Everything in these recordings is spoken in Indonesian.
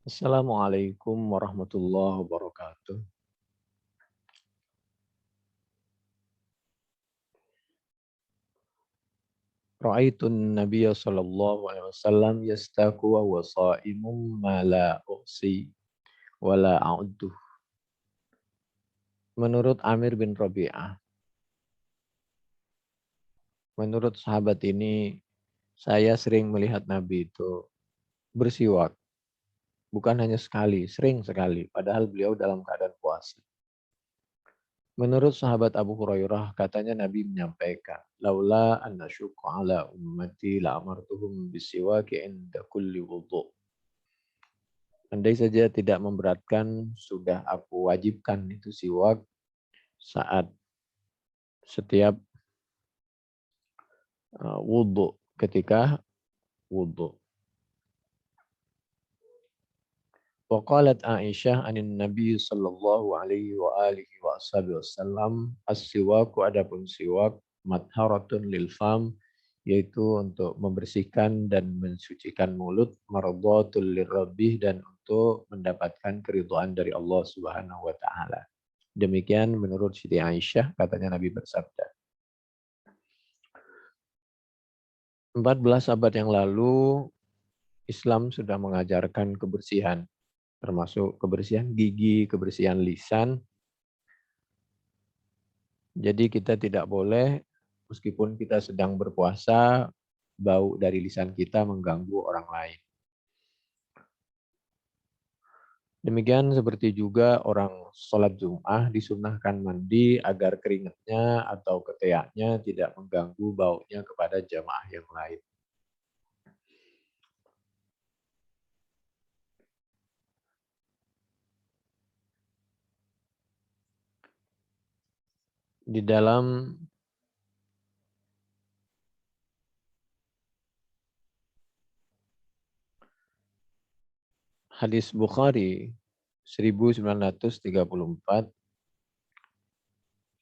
Assalamualaikum warahmatullahi wabarakatuh. Ra'aitun Nabiyya sallallahu alaihi wasallam yastaku wa huwa sha'imun ma la uhsi wa la a'uddu. Menurut Amir bin Rabi'ah, menurut sahabat ini, saya sering melihat Nabi itu bersiwak. Bukan hanya sekali, sering sekali. Padahal beliau dalam keadaan puasa. Menurut sahabat Abu Hurairah, katanya Nabi menyampaikan, "Laula an nasyukka ala ummati la amartuhum bisiwaki inda kulli wudhu." Andai saja tidak memberatkan, sudah aku wajibkan itu siwak saat setiap wudhu, ketika wudhu. Waqalat Aisyah anin Nabi sallallahu alaihi wa alihi wa wasallam, as-siwaku adapun siwak matharatun lil fam, yaitu untuk membersihkan dan mensucikan mulut, mardhatul lirabbih, dan untuk mendapatkan keridhaan dari Allah Subhanahu wa taala. Demikian menurut Siti Aisyah, katanya Nabi bersabda. 14 abad yang lalu, Islam sudah mengajarkan kebersihan, termasuk kebersihan gigi, kebersihan lisan. Jadi kita tidak boleh, meskipun kita sedang berpuasa, bau dari lisan kita mengganggu orang lain. Demikian seperti juga orang sholat Jum'ah disunahkan mandi agar keringatnya atau ketiaknya tidak mengganggu baunya kepada jamaah yang lain. Di dalam hadis Bukhari 1934,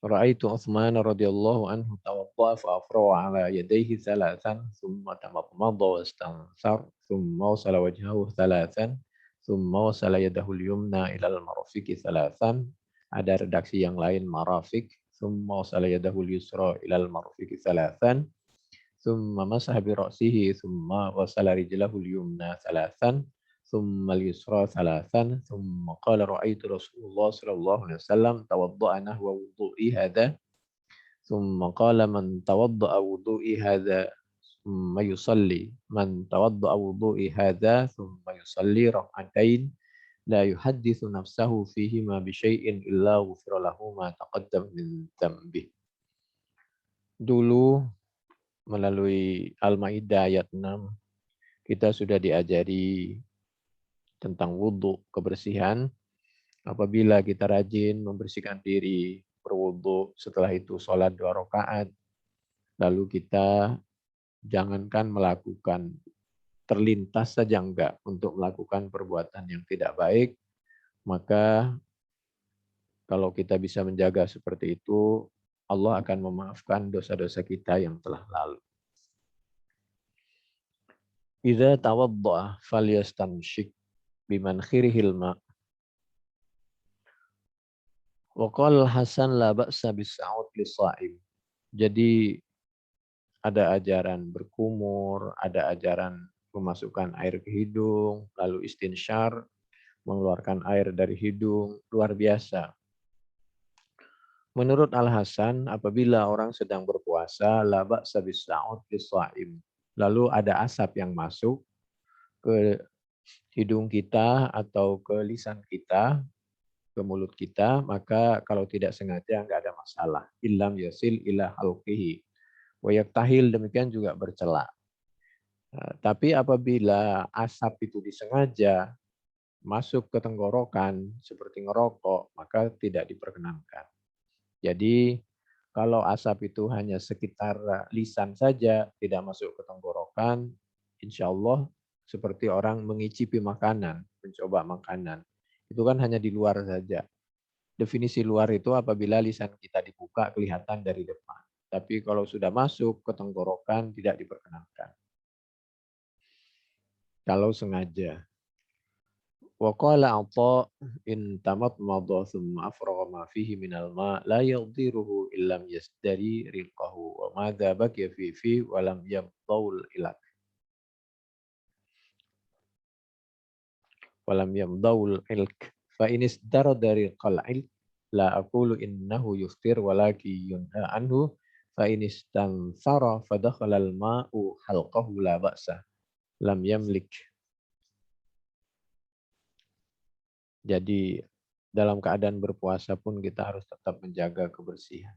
Ra'aitu Utsman radhiyallahu anhu tawadda'a fa afrawa ala yadayhi thalathan thumma tamadmada wastansar thumma wasala wajhahu thalathan thumma wasala yadahu al-yumna ila al-marafiqi thalathan. Ada redaksi yang lain marafiq, thumma wasala yadahu al-yusra ila al-marafiqi thalathan thumma masaha bi ra'sihi thumma wasala rijlahu al-yumna thalathan ثم اليسرى ثلاثا ثم قال رأيت رسول الله صلى الله عليه وسلم توضأ نحو وضوئي هذا ثم قال من توضأ وضوئي هذا ثم يصلي من توضأ وضوئي هذا ثم يصلي ركعتين لا يحدث نفسه فيهما بشيء إلا غفر له ما تقدم من ذنبه. Dulu melalui Al-Maidah ayat 6 kita sudah diajari tentang wudhu, kebersihan. Apabila kita rajin membersihkan diri, berwudhu, setelah itu sholat 2 rakaat, lalu kita jangankan melakukan, terlintas saja enggak untuk melakukan perbuatan yang tidak baik, maka kalau kita bisa menjaga seperti itu, Allah akan memaafkan dosa-dosa kita yang telah lalu. Idza tawadda'a falyastanshik biman khirihil ma'. Wa qala Hasan la ba'sa bis-sa'ud lis-sha'im. Jadi ada ajaran berkumur, ada ajaran memasukkan air ke hidung, lalu istinsyar, mengeluarkan air dari hidung, luar biasa. Menurut Al-Hasan, apabila orang sedang berpuasa, la ba'sa bis-sa'ud lis-sha'im. Lalu ada asap yang masuk ke hidung kita atau ke lisan kita, ke mulut kita, maka kalau tidak sengaja nggak ada masalah. Illam yasil ila halqihi. Wa yaktahil, demikian juga bercela. Tapi apabila asap itu disengaja masuk ke tenggorokan seperti ngerokok, maka tidak diperkenankan. Jadi kalau asap itu hanya sekitar lisan saja, tidak masuk ke tenggorokan, insya Allah seperti orang mengicipi makanan, mencoba makanan. Itu kan hanya di luar saja. Definisi luar itu apabila lisan kita dibuka kelihatan dari depan. Tapi kalau sudah masuk ke tenggorokan tidak diperkenankan. Kalau sengaja. وقال عطاء إن تمضمض ثم أفرغ ما فيه من الماء لا يضيره إن لم يزدري ريقه وماذا بقي فيه ولم يمضوا الإلك ولم يمضوا الإلك فإن ازدرد ريق العلك لا أقول إنه يفطر ولكن ينهى عنه فإن استنثر فدخل الماء حلقه لا بأس لم يملك. Jadi dalam keadaan berpuasa pun kita harus tetap menjaga kebersihan.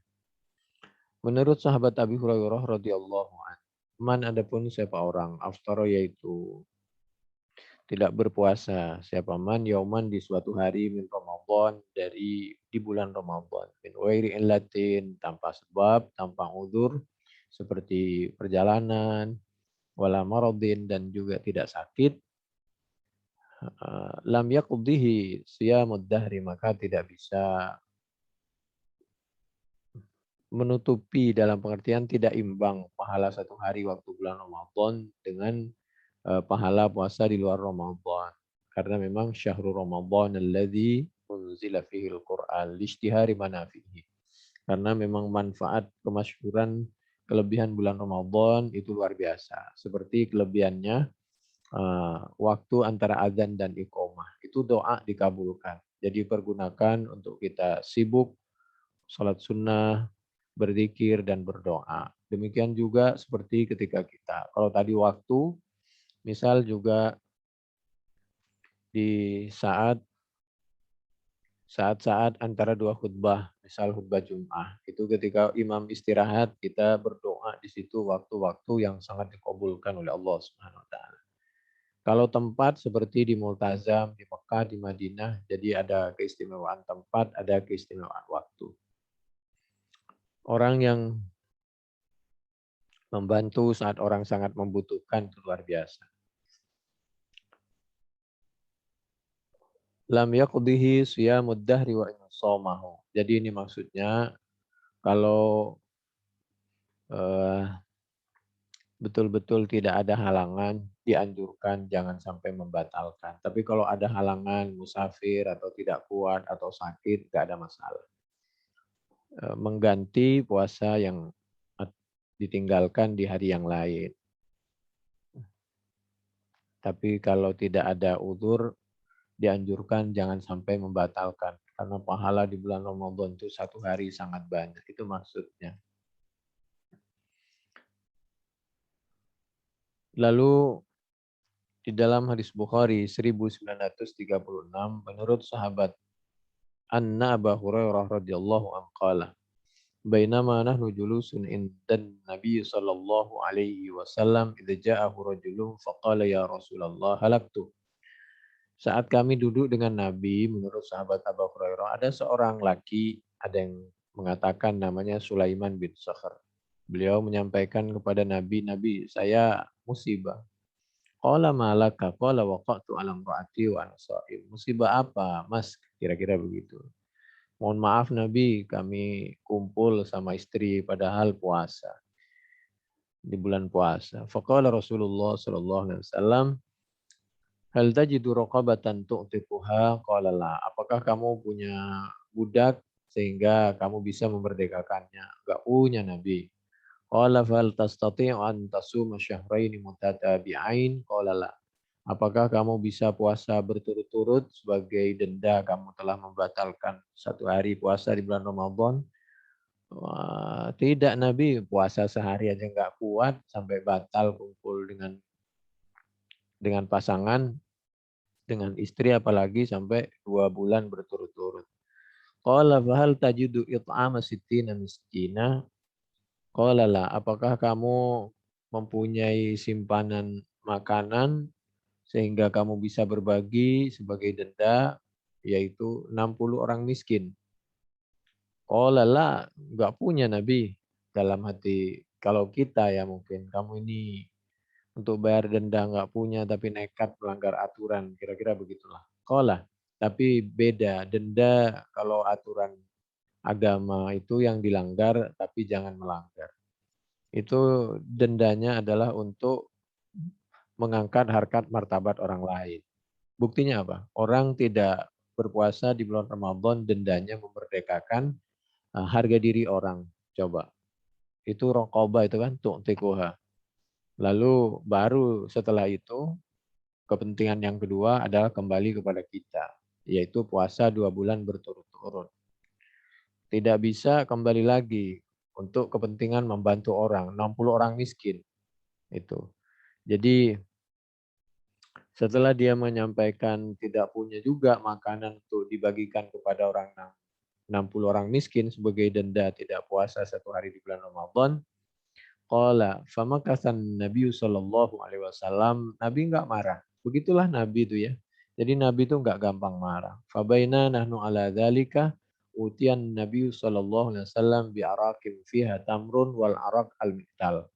Menurut sahabat Abi Hurairah radhiyallahu anhu, man adapun siapa orang aftara yaitu tidak berpuasa, siapa man yauman di suatu hari min Ramadan dari di bulan Ramadan min wairi illatin tanpa sebab, tanpa udzur seperti perjalanan, wala maradin dan juga tidak sakit, lam yaqdihi siyamud dahri maka tidak bisa menutupi dalam pengertian tidak imbang pahala satu hari waktu bulan Ramadan dengan pahala puasa di luar Ramadan. Karena memang syahrul Ramadan alladzi unzila fihi al-Qur'an lishtihari manafihi. Karena memang manfaat kemasyhuran kelebihan bulan Ramadan itu luar biasa. Seperti kelebihannya waktu antara azan dan iqomah. Itu doa dikabulkan. Jadi pergunakan untuk kita sibuk salat sunnah, berzikir dan berdoa. Demikian juga seperti ketika kita. Kalau tadi waktu, misal juga di saat-saat antara dua khutbah, misal khutbah Jum'ah, itu ketika imam istirahat, kita berdoa di situ waktu-waktu yang sangat dikabulkan oleh Allah Subhanahu wa taala. Kalau tempat seperti di Multazam, di Mekah, di Madinah, jadi ada keistimewaan tempat, ada keistimewaan waktu. Orang yang membantu saat orang sangat membutuhkan itu luar biasa. Lam yaqdihi siyamud dahri wa insamahu. Jadi ini maksudnya kalau betul-betul tidak ada halangan, dianjurkan jangan sampai membatalkan. Tapi kalau ada halangan, musafir atau tidak kuat atau sakit, tidak ada masalah. Mengganti puasa yang ditinggalkan di hari yang lain. Tapi kalau tidak ada udzur, dianjurkan jangan sampai membatalkan. Karena pahala di bulan Ramadan itu satu hari sangat banyak. Itu maksudnya. Lalu di dalam hadis Bukhari 1936 menurut sahabat Anna Abu Hurairah radhiyallahu anhu qala bainama nahnu julusun indan Nabi sallallahu alaihi wasallam idza ja'ahu rajulun faqala ya Rasulullah halaktu. Saat kami duduk dengan Nabi, menurut sahabat Abu Hurairah, ada seorang laki, ada yang mengatakan namanya Sulaiman bin Sakhr. Beliau menyampaikan kepada Nabi, Nabi, saya musibah. Qala malaka, qala waqa'tu ala imraati wa ana sha'im. Musibah apa, Mas? Kira-kira begitu. Mohon maaf Nabi, kami kumpul sama istri padahal puasa. Di bulan puasa. Faqala Rasulullah sallallahu alaihi wasallam, hal tajidu raqabatan tu'tiquha? Qala la. Apakah kamu punya budak sehingga kamu bisa memerdekakannya? Enggak punya Nabi. Qala fal tastati'u an tasuma syahraini mutatabi'ain? Qala la. Apakah kamu bisa puasa berturut-turut sebagai denda kamu telah membatalkan satu hari puasa di bulan Ramadan? Wah, tidak Nabi, puasa sehari aja enggak kuat sampai batal kumpul dengan pasangan, dengan istri apalagi sampai 2 bulan berturut-turut. Qala fahal tajidu it'ama sittina miskina? Qala la, apakah kamu mempunyai simpanan makanan sehingga kamu bisa berbagi sebagai denda yaitu 60 orang miskin? Qala la, enggak punya Nabi. Dalam hati kalau kita ya mungkin kamu ini untuk bayar denda nggak punya tapi nekat melanggar aturan, kira-kira begitulah. Qala, tapi beda denda kalau aturan agama itu yang dilanggar tapi jangan melanggar. Itu dendanya adalah untuk mengangkat harkat martabat orang lain. Buktinya apa? Orang tidak berpuasa di bulan Ramadan dendanya memerdekakan harga diri orang. Coba. Itu raqabah itu kan tu'tikuha. Lalu baru setelah itu kepentingan yang kedua adalah kembali kepada kita, yaitu puasa 2 bulan berturut-turut. Tidak bisa kembali lagi untuk kepentingan membantu orang, 60 orang miskin. Itu. Jadi setelah dia menyampaikan tidak punya juga makanan untuk dibagikan kepada orang 60 orang miskin sebagai denda tidak puasa 1 hari di bulan Ramadan, qala famakasan Nabi sallallahu alaihi wasallam, Nabi enggak marah. Begitulah Nabi itu ya. Jadi Nabi itu enggak gampang marah. Fabaina nahnu ala dzalika utiyan Nabi sallallahu alaihi wasallam bi araqin fiha tamrun wal araq al-miqdal.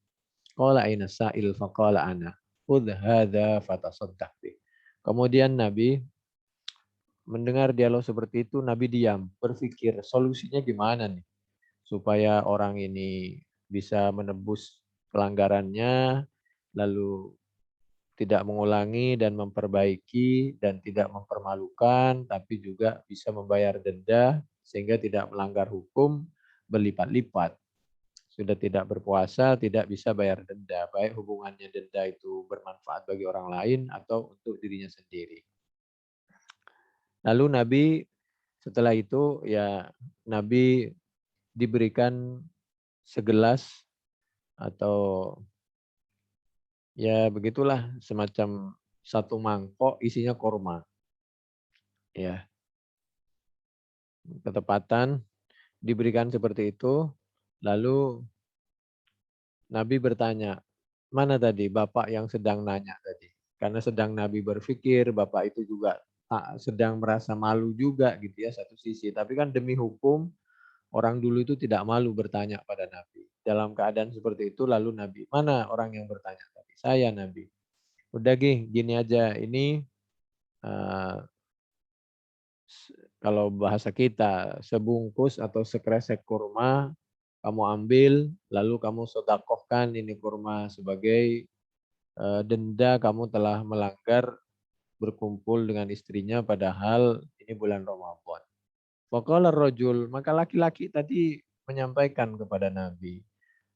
Qala aina sa'il faqala ana. Khudh hadza fatasaddaq bih. Kemudian Nabi mendengar dialog seperti itu, Nabi diam, berpikir solusinya gimana nih supaya orang ini bisa menebus pelanggarannya, lalu tidak mengulangi dan memperbaiki dan tidak mempermalukan, tapi juga bisa membayar denda sehingga tidak melanggar hukum berlipat-lipat. Sudah tidak berpuasa, tidak bisa bayar denda, baik hubungannya denda itu bermanfaat bagi orang lain atau untuk dirinya sendiri. Lalu Nabi setelah itu ya Nabi diberikan segelas atau ya begitulah semacam satu mangkok isinya korma. Ya, ketepatan diberikan seperti itu. Lalu Nabi bertanya, mana tadi bapak yang sedang nanya tadi? Karena sedang Nabi berpikir, bapak itu juga sedang merasa malu juga gitu ya satu sisi. Tapi kan demi hukum, orang dulu itu tidak malu bertanya pada Nabi. Dalam keadaan seperti itu lalu Nabi, mana orang yang bertanya tadi? Saya Nabi. Udah gini aja, ini uh, kalau bahasa kita sebungkus atau sekresek kurma kamu ambil, lalu kamu sodakohkan ini kurma sebagai denda kamu telah melanggar berkumpul dengan istrinya padahal ini bulan Ramadan. Faqala rajul, maka laki-laki tadi menyampaikan kepada Nabi,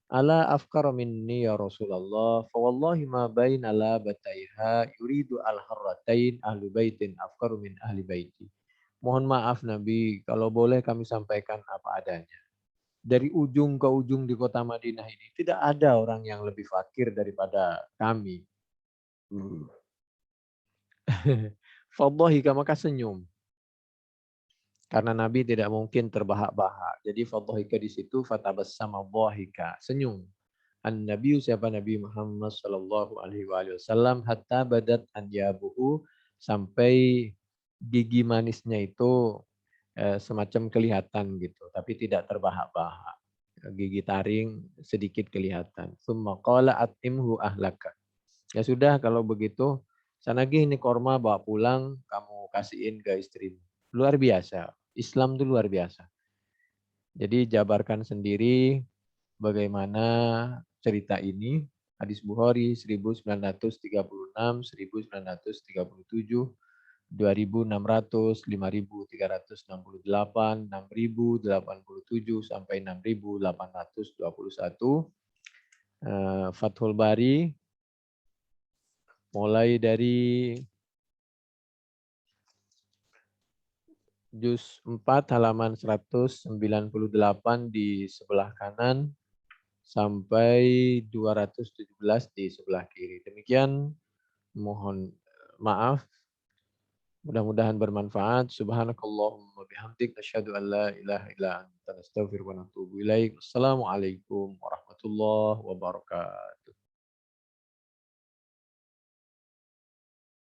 ala afkara minni ya Rasulullah, fa wallahi ma baina la bataiha yuridu al-harratain ahli baitin afkaru min ahli baiti. Mohon maaf Nabi, kalau boleh kami sampaikan apa adanya. Dari ujung ke ujung di kota Madinah ini tidak ada orang yang lebih fakir daripada kami. Fadhahika, maka senyum. Karena Nabi tidak mungkin terbahak-bahak. Jadi fadhahika di situ fatabassama dhahika, senyum. An-Nabi siapa Nabi Muhammad sallallahu alaihi wasallam hatta badat anyabuhu, sampai gigi manisnya itu semacam kelihatan gitu, tapi tidak terbahak-bahak. Gigi taring sedikit kelihatan. Tsumma qala atimhu ahlaka. Ya sudah kalau begitu, sana ini korma bawa pulang, kamu kasihin ke istrimu. Luar biasa. Islam itu luar biasa. Jadi jabarkan sendiri bagaimana cerita ini. Hadis Bukhari 1936, 1937, 2600, 5368, 6087 sampai 6821. Fathul Bari mulai dari juz 4 halaman 198 di sebelah kanan sampai 217 di sebelah kiri. Demikian, mohon maaf. Mudah-mudahan bermanfaat. Subhanakallahumma bihamdik asyhadu an la ilaha illa anta nastaghfiruka wa natubu ilaik. Assalamualaikum warahmatullahi wabarakatuh.